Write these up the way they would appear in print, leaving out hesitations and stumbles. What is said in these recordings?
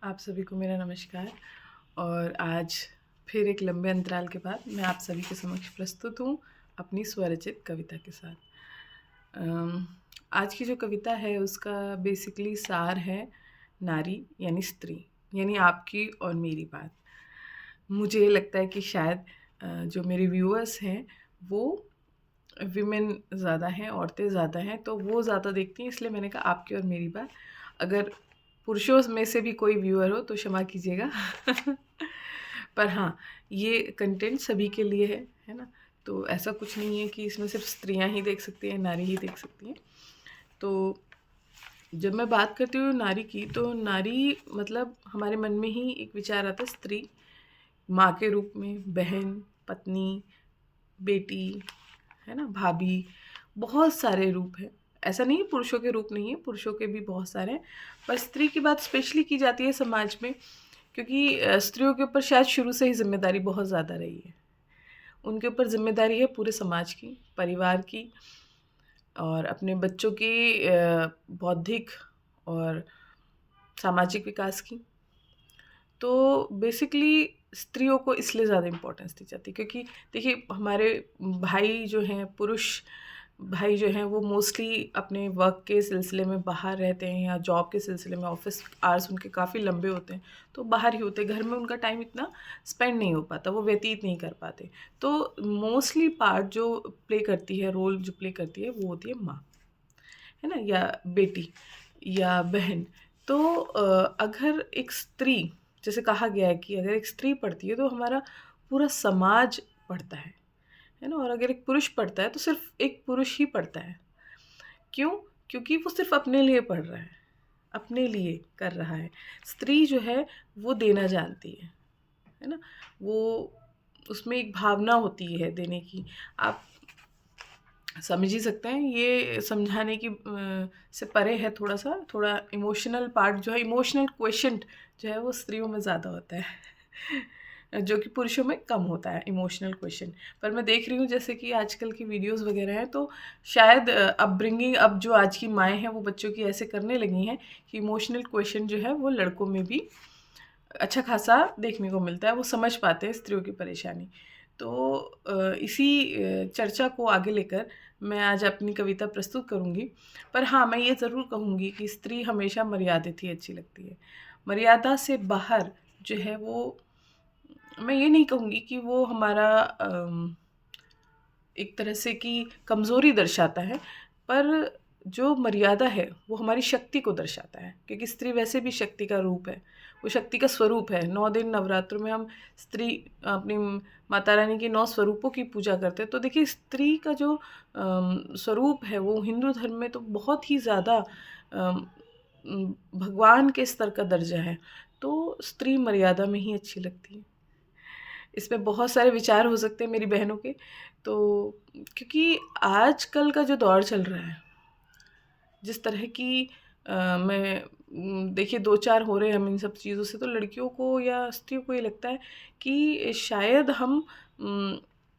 आप सभी को मेरा नमस्कार। और आज फिर एक लंबे अंतराल के बाद मैं आप सभी के समक्ष प्रस्तुत हूँ अपनी स्वरचित कविता के साथ। आज की जो कविता है उसका बेसिकली सार है नारी यानी स्त्री, यानी आपकी और मेरी बात। मुझे लगता है कि शायद जो मेरे व्यूअर्स हैं वो विमेन ज़्यादा हैं, औरतें ज़्यादा हैं, तो वो ज़्यादा देखती हैं, इसलिए मैंने कहा आपकी और मेरी बात। अगर पुरुषों में से भी कोई व्यूअर हो तो क्षमा कीजिएगा। पर हाँ, ये कंटेंट सभी के लिए है ना? तो ऐसा कुछ नहीं है कि इसमें सिर्फ स्त्रियां ही देख सकती हैं, नारी ही देख सकती हैं। तो जब मैं बात करती हूँ नारी की, तो नारी मतलब हमारे मन में ही एक विचार आता है स्त्री, माँ के रूप में, बहन, पत्नी, बेटी, है ना, भाभी, बहुत सारे रूप हैं। ऐसा नहीं है पुरुषों के रूप नहीं है, पुरुषों के भी बहुत सारे हैं, पर स्त्री की बात स्पेशली की जाती है समाज में, क्योंकि स्त्रियों के ऊपर शायद शुरू से ही जिम्मेदारी बहुत ज़्यादा रही है। उनके ऊपर जिम्मेदारी है पूरे समाज की, परिवार की, और अपने बच्चों की बौद्धिक और सामाजिक विकास की। तो बेसिकली स्त्रियों को इसलिए ज़्यादा इम्पोर्टेंस दी जाती है, क्योंकि देखिए हमारे भाई जो हैं, पुरुष भाई जो हैं, वो मोस्टली अपने वर्क के सिलसिले में बाहर रहते हैं, या जॉब के सिलसिले में ऑफिस आवर्स उनके काफ़ी लंबे होते हैं, तो बाहर ही होते हैं, घर में उनका टाइम इतना स्पेंड नहीं हो पाता, वो व्यतीत नहीं कर पाते। तो मोस्टली पार्ट जो प्ले करती है, रोल जो प्ले करती है, वो होती है माँ, है ना, या बेटी या बहन। तो अगर एक स्त्री, जैसे कहा गया है कि अगर एक स्त्री पढ़ती है तो हमारा पूरा समाज पढ़ता है ना, और अगर एक पुरुष पढ़ता है तो सिर्फ एक पुरुष ही पढ़ता है। क्यों? क्योंकि वो सिर्फ अपने लिए पढ़ रहा है, अपने लिए कर रहा है। स्त्री जो है वो देना जानती है ना, वो उसमें एक भावना होती है देने की। आप समझ ही सकते हैं, ये समझाने की से परे है, थोड़ा इमोशनल पार्ट जो है, इमोशनल क्वेश्चंट जो है वो स्त्रियों में ज़्यादा होता है, जो कि पुरुषों में कम होता है इमोशनल क्वेश्चन। पर मैं देख रही हूँ जैसे कि आजकल की वीडियोस वगैरह हैं, तो शायद अपब्रिंगिंग अब जो आज की माएँ हैं वो बच्चों की ऐसे करने लगी हैं कि इमोशनल क्वेश्चन जो है वो लड़कों में भी अच्छा खासा देखने को मिलता है, वो समझ पाते हैं स्त्रियों की परेशानी। तो इसी चर्चा को आगे लेकर मैं आज अपनी कविता प्रस्तुत करूँगी। पर हाँ, मैं ये ज़रूर कहूँगी कि स्त्री हमेशा मर्यादित ही अच्छी लगती है। मर्यादा से बाहर जो है वो, मैं ये नहीं कहूँगी कि वो हमारा एक तरह से कि कमज़ोरी दर्शाता है, पर जो मर्यादा है वो हमारी शक्ति को दर्शाता है, क्योंकि स्त्री वैसे भी शक्ति का रूप है, वो शक्ति का स्वरूप है। 9 दिन नवरात्र में हम स्त्री अपनी माता रानी के 9 स्वरूपों की पूजा करते हैं। तो देखिए स्त्री का जो स्वरूप है वो हिंदू धर्म में तो बहुत ही ज़्यादा भगवान के स्तर का दर्जा है। तो स्त्री मर्यादा में ही अच्छी लगती है। इसमें बहुत सारे विचार हो सकते हैं मेरी बहनों के। तो क्योंकि आजकल का जो दौर चल रहा है, जिस तरह की मैं देखिए 2-4 हो रहे हैं हम इन सब चीज़ों से, तो लड़कियों को या स्त्रियों को ये लगता है कि शायद हम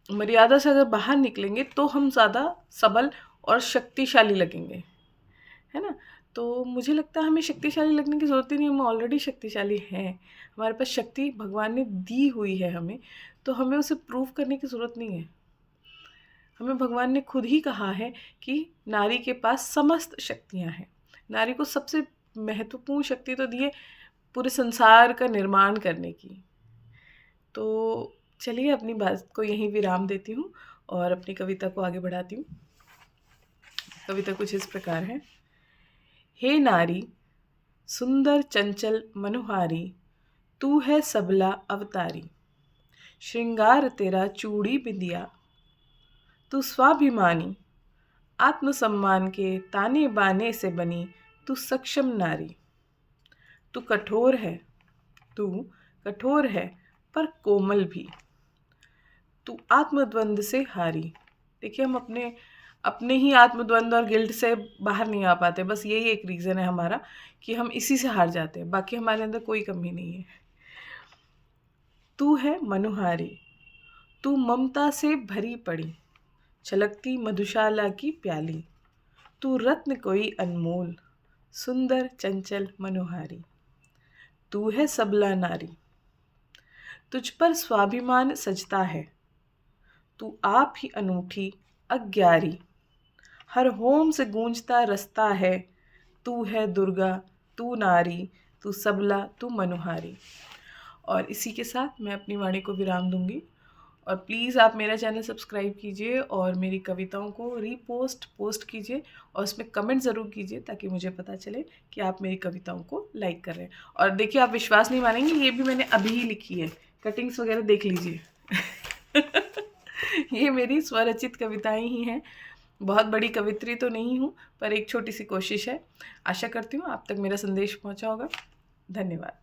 मर्यादा से अगर बाहर निकलेंगे तो हम ज़्यादा सबल और शक्तिशाली लगेंगे, है ना? तो मुझे लगता है हमें शक्तिशाली लगने की ज़रूरत ही नहीं, हम ऑलरेडी शक्तिशाली हैं। हमारे पास शक्ति भगवान ने दी हुई है हमें, तो हमें उसे प्रूव करने की ज़रूरत नहीं है। हमें भगवान ने खुद ही कहा है कि नारी के पास समस्त शक्तियाँ हैं। नारी को सबसे महत्वपूर्ण शक्ति तो दी है पूरे संसार का निर्माण करने की। तो चलिए अपनी बात को यहीं विराम देती हूँ और अपनी कविता को आगे बढ़ाती हूँ। कविता कुछ इस प्रकार है। हे नारी, सुंदर चंचल मनोहारी, तू है सबला अवतारी। श्रृंगार तेरा चूड़ी बिंदिया, तू स्वाभिमानी, आत्मसम्मान के ताने बाने से बनी तू सक्षम नारी। तू कठोर है, तू कठोर है पर कोमल भी, तू आत्मद्वंद से हारी। देखिए हम अपने अपने ही आत्मद्वंद और गिल्ट से बाहर नहीं आ पाते, बस यही एक रीज़न है हमारा कि हम इसी से हार जाते हैं, बाकी हमारे अंदर कोई कमी नहीं है। तू है मनोहारी, तू ममता से भरी पड़ी, छलकती मधुशाला की प्याली, तू रत्न कोई अनमोल, सुंदर चंचल मनोहारी। तू है सबला नारी। तुझ पर स्वाभिमान सजता है, तू आप ही अनूठी अज्ञारी। हर होम से गूंजता रस्ता है, तू है दुर्गा तू नारी, तू सबला तू मनुहारी। और इसी के साथ मैं अपनी वाणी को विराम दूंगी। और प्लीज़ आप मेरा चैनल सब्सक्राइब कीजिए और मेरी कविताओं को पोस्ट कीजिए और उसमें कमेंट ज़रूर कीजिए ताकि मुझे पता चले कि आप मेरी कविताओं को लाइक कर रहे हैं। और देखिए, आप विश्वास नहीं मानेंगे, ये भी मैंने अभी ही लिखी है, कटिंग्स वगैरह देख लीजिए। ये मेरी स्वरचित कविताएं ही हैं। बहुत बड़ी कवित्री तो नहीं हूँ, पर एक छोटी सी कोशिश है। आशा करती हूँ आप तक मेरा संदेश पहुँचा होगा। धन्यवाद।